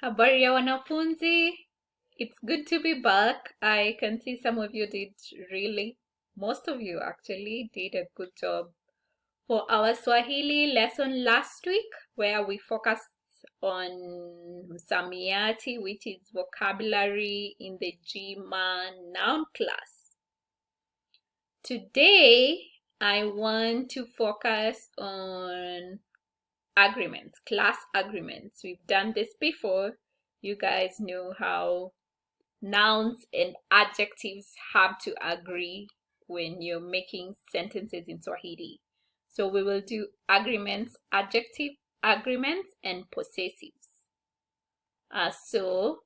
Habari ya wanafunzi. It's good to be back. I can see some of you did most of you actually did a good job for our Swahili lesson last week, where we focused on msamiati, which is vocabulary in the Jima noun class. Today, I want to focus on agreements, class agreements. We've done this before. You guys know how nouns and adjectives have to agree when you're making sentences in Swahili. So we will do agreements, adjective agreements, and possessives. So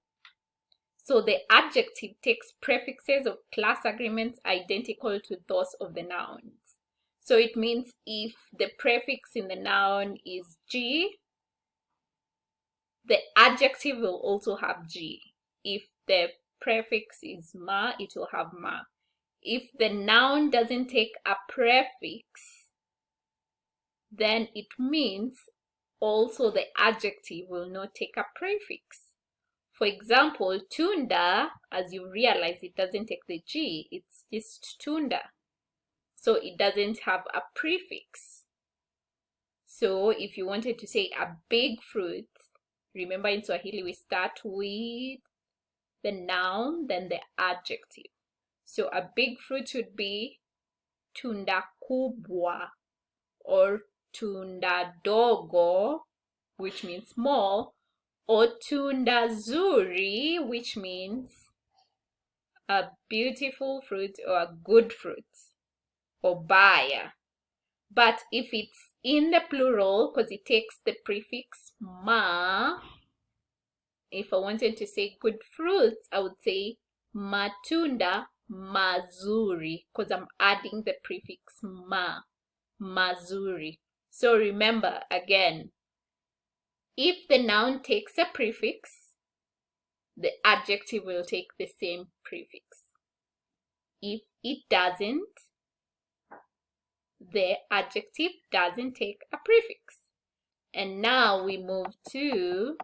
the adjective takes prefixes of class agreements identical to those of the nouns. So it means if the prefix in the noun is G, the adjective will also have G. If the prefix is ma, it will have ma. If the noun doesn't take a prefix, then it means also the adjective will not take a prefix. For example, tunda, as you realize, it doesn't take the G, it's just tunda. So it doesn't have a prefix. So if you wanted to say a big fruit, remember in Swahili we start with the noun, then the adjective. So a big fruit would be tunda kubwa or tunda dogo, which means small, or tunda zuri, which means a beautiful fruit or a good fruit, or baya. But if it's in the plural, because it takes the prefix ma, if I wanted to say good fruits, I would say matunda mazuri, because I'm adding the prefix ma, mazuri. So remember again, if the noun takes a prefix, the adjective will take the same prefix. If it doesn't, the adjective doesn't take a prefix. And now we move to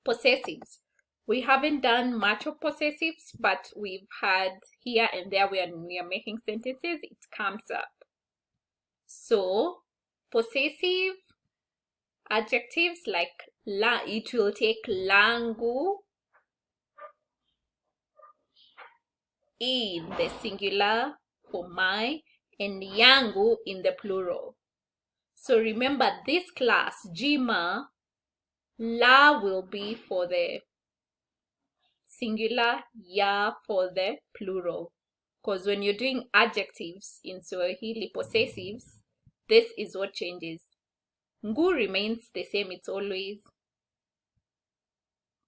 possessives. We haven't done much of possessives, but we've had here and there when we are making sentences, it comes up. So possessive adjectives like la, it will take langu in the singular for my and yangu in the plural. So remember this class, Jima, la will be for the singular, ya for the plural. Because when you're doing adjectives in Swahili possessives, this is what changes. Ngu remains the same, it's always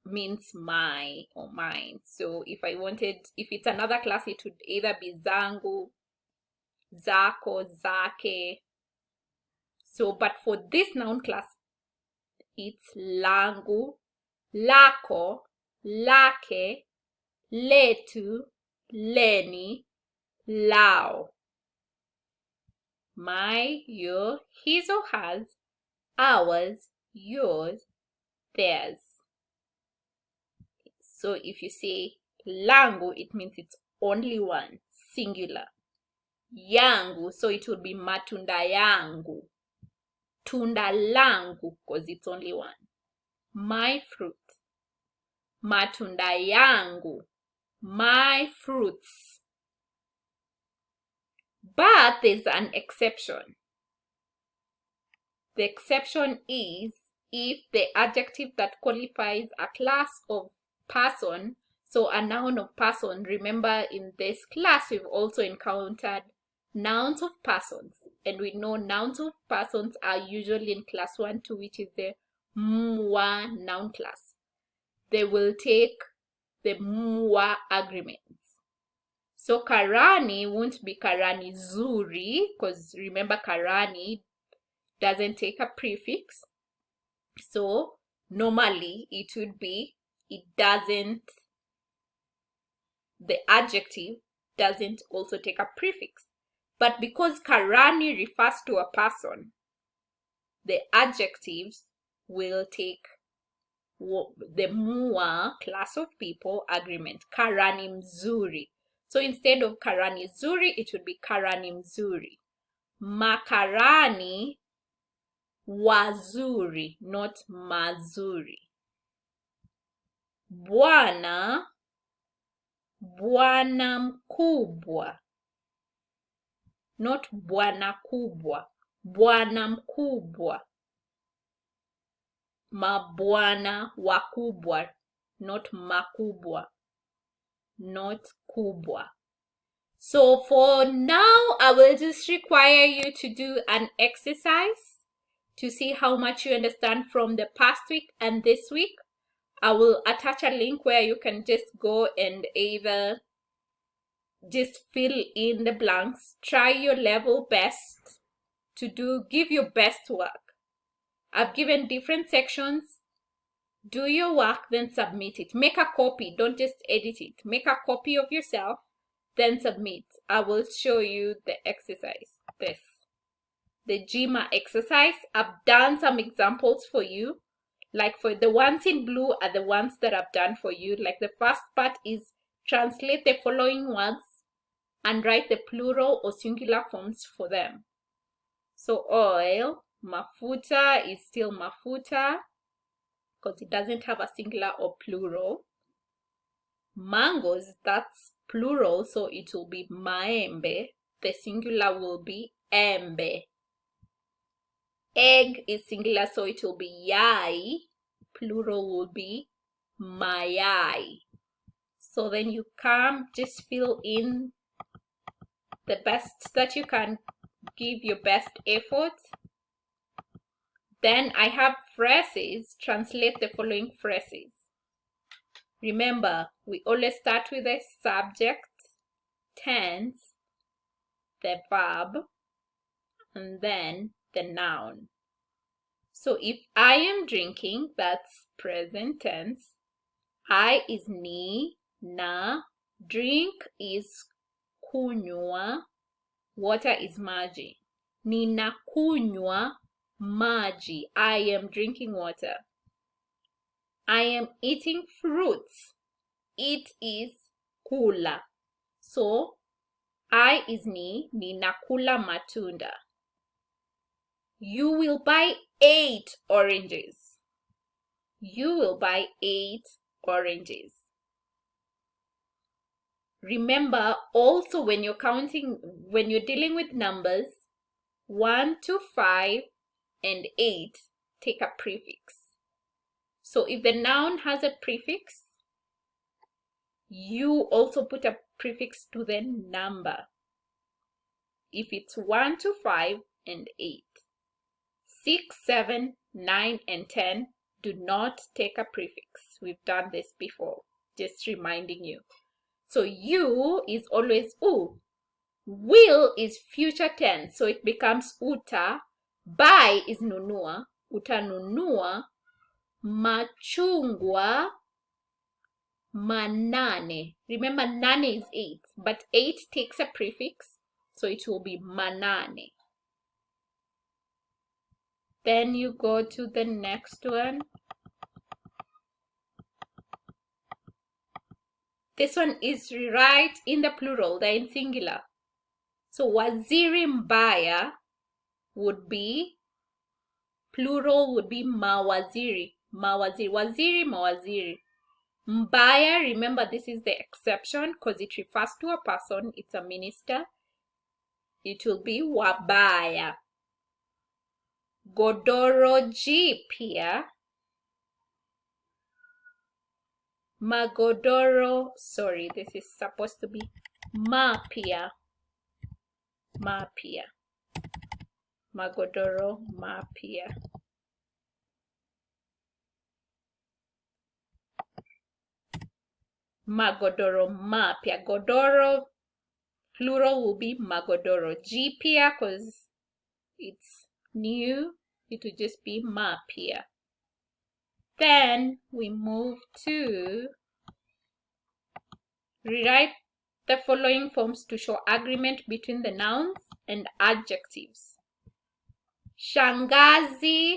means my or mine. So if it's another class, it would either be zangu, zako, zake. So, but for this noun class, it's langu, lako, lake, letu, leni, lao. My, your, his or hers, ours, yours, theirs. So if you say langu, it means it's only one, singular. Yangu, so it would be matunda yangu. Tunda langu, because it's only one. My fruit. Matunda yangu. My fruits. But there's an exception. The exception is if the adjective that qualifies a class of person, so a noun of person. Remember in this class we've also encountered nouns of persons, and we know nouns of persons are usually in class 1, 2, which is the mwa noun class. They will take the mwa agreements. So karani won't be karani zuri, because remember karani doesn't take a prefix. So normally it would be, the adjective doesn't also take a prefix. But because karani refers to a person, the adjectives will take the mua, class of people, agreement. Karani mzuri. So instead of karani zuri, it would be karani mzuri. Makarani wazuri, not mazuri. Bwana, bwana mkubwa, not bwana kubwa. Bwana mkubwa. Mabwana wakubwa, not makubwa, not kubwa. So for now, I will just require you to do an exercise to see how much you understand from the past week and this week. I will attach a link where you can just go and either just fill in the blanks, try your level best to give your best work. I've given different sections. Do your work, then submit it. Make a copy, don't just edit it. Make a copy of yourself, then submit. I will show you the exercise. The GMA exercise. I've done some examples for you. Like for the ones in blue are the ones that I've done for you. Like the first part is translate the following words and write the plural or singular forms for them. So oil, mafuta is still mafuta because it doesn't have a singular or plural. Mangoes, that's plural, so it will be maembe. The singular will be embe. Egg is singular, so it will be yai. Plural will be mayai. So then you come, just fill in the best that you can, give your best effort. Then I have phrases. Translate the following phrases. Remember, we always start with the subject, tense, the verb, and then the noun. So if I am drinking, that's present tense. I is ni, na, drink is kunywa, water is maji. Nina kunywa maji. I am drinking water. I am eating fruits. It is kula. So I is ni, ninakula matunda. You will buy 8 oranges. You will buy 8 oranges. Remember also when you're counting, when you're dealing with numbers, 1 to 5 and 8 take a prefix. So if the noun has a prefix, you also put a prefix to the number. If it's 1 to 5 and 8. 6, 7, 9, and 10 do not take a prefix. We've done this before, just reminding you. So you is always u. Will is future tense, so it becomes uta. Buy is nunua. Utanunua machungwa manane. Remember, nane is 8, but 8 takes a prefix, so it will be manane. Then you go to the next one. This one is right in the plural, they're in singular. So waziri mbaya would be, plural would be mawaziri. Mawaziri, waziri, mawaziri. Mbaya, remember this is the exception because it refers to a person, it's a minister. It will be wabaya. Godoro jipya. Magodoro, sorry, this is supposed to be mapya. Mapya. Magodoro mapya. Magodoro mapya. Godoro, plural will be magodoro. Jipya, because it's new, it will just be mapya. Then we move to rewrite the following forms to show agreement between the nouns and adjectives. Shangazi,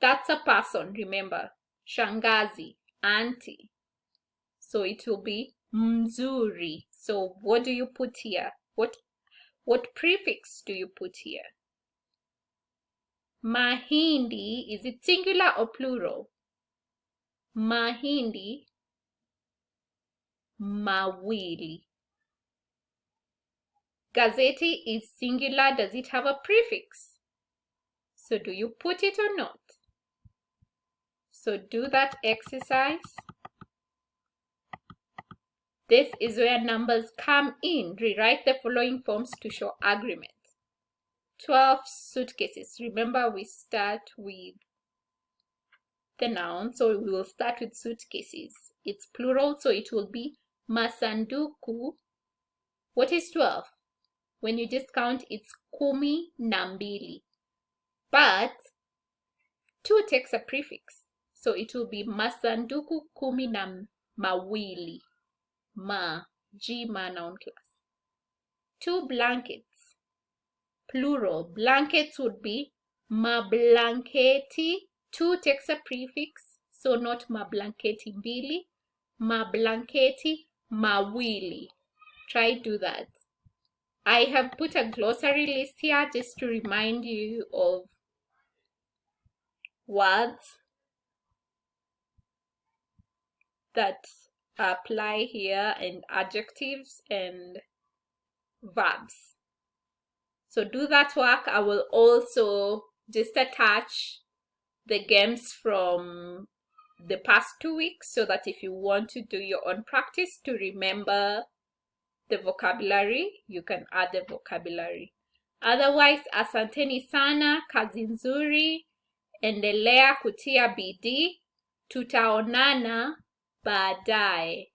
That's a person, remember. Shangazi, auntie. So it will be mzuri. So what do you put here? What prefix do you put here? Mahindi, is it singular or plural? Mahindi, mawili. Gazeti is singular. Does it have a prefix? So do you put it or not? So do that exercise. This is where numbers come in. Rewrite the following forms to show agreement. 12 suitcases. Remember, we start with the noun, so we will start with suitcases. It's plural, so it will be masanduku. What is 12? When you discount, it's kumi na mbili. But 2 takes a prefix, so it will be masanduku kumi na mawili. G ma noun class. 2 blankets. Plural. Blankets would be mablanketi. 2 takes a prefix, so not mablanketi mbili. Mablanketi mawili. Try do that. I have put a glossary list here just to remind you of words that apply here, and adjectives and verbs. So do that work. I will also just attach the games from the past 2 weeks so that if you want to do your own practice to remember the vocabulary, you can add the vocabulary. Otherwise, asanteni sana, kazi nzuri, endelea kutia bidii, tutaonana baadaye.